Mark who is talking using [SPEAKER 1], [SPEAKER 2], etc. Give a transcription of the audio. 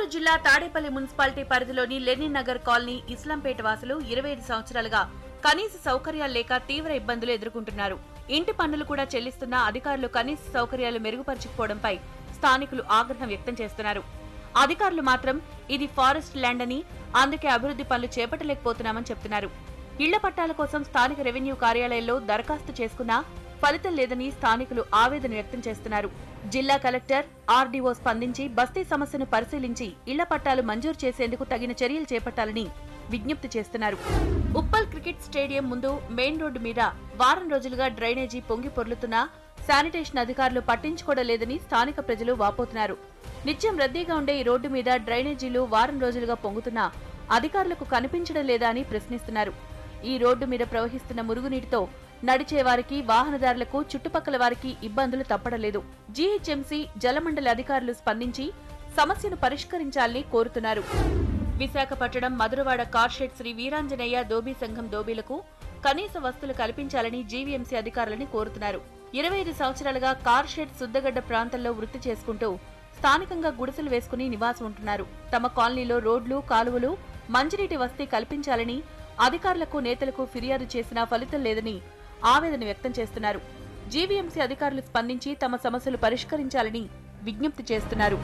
[SPEAKER 1] నెల్లూరు జిల్లా తాడేపల్లి మున్సిపాలిటీ పరిధిలోని Lenin Nagar colony Islampeta వాసులు 25 సంవత్సరాలుగా కనీస సౌకర్యాలు లేక తీవ్ర ఇబ్బందులు ఎదుర్కొంటున్నారు. ఇంటి పన్నులు కూడా చెల్లిస్తున్న అధికారులు కనీస సౌకర్యాలు మెరుగుపరచకపోవడంపై స్థానికులు ఆగ్రహం వ్యక్తం చేస్తున్నారు. అధికారులు మాత్రం ఇది ఫారెస్ట్ ల్యాండ్ అని, అందుకే అభివృద్ధి పనులు చేపట్టలేకపోతున్నామని చెప్తున్నారు. ఇళ్ల పట్టాల కోసం స్థానిక రెవెన్యూ కార్యాలయంలో దరఖాస్తు చేసుకున్నా ఫలితం లేదని స్థానికులు ఆవేదన వ్యక్తం చేస్తున్నారు. జిల్లా కలెక్టర్, ఆర్డీఓ స్పందించి బస్తీ సమస్యను పరిశీలించి ఇళ్ల పట్టాలు మంజూరు చేసేందుకు తగిన చర్యలు చేపట్టాలని విజ్ఞప్తి చేస్తున్నారు. ఉప్పల్ క్రికెట్ స్టేడియం ముందు మెయిన్ రోడ్డు మీద వారం రోజులుగా డ్రైనేజీ పొంగి పొర్లుతున్నా శానిటేషన్ అధికారులు పట్టించుకోవడం లేదని స్థానిక ప్రజలు వాపోతున్నారు. నిత్యం రద్దీగా ఉండే ఈ రోడ్డు మీద డ్రైనేజీలు వారం రోజులుగా పొంగుతున్నా అధికారులకు కనిపించడం లేదా అని ప్రశ్నిస్తున్నారు. ఈ రోడ్డు మీద ప్రవహిస్తున్న మురుగునీటితో నడిచేవారికి, వాహనదారులకు, చుట్టుపక్కల వారికి ఇబ్బందులు తప్పడలేదు. జీహెచ్ఎంసీ, జలమండలి అధికారులు స్పందించి సమస్యను పరిష్కరించాలని కోరుతున్నారు. విశాఖపట్నం మధురవాడ కార్షెడ్ శ్రీ వీరాంజనేయ దోబీ సంఘం దోబీలకు కనీస వస్తువులు కల్పించాలని జీవీఎంసీ అధికారులని కోరుతున్నారు. 25 సంవత్సరాలుగా కార్షెడ్ సుద్దగడ్డ ప్రాంతంలో వృత్తి చేసుకుంటూ స్థానికంగా గుడిసెలు వేసుకుని నివాసం ఉంటున్నారు. తమ కాలనీలో రోడ్లు, కాలువలు, మంచినీటి వసతి కల్పించాలని అధికారులకు, నేతలకు ఫిర్యాదు చేసినా ఫలితం లేదని ఆవేదన వ్యక్తం చేస్తున్నారు. జీవీఎంసీ అధికారులు స్పందించి తమ సమస్యలు పరిష్కరించాలని విజ్ఞప్తి చేస్తున్నారు.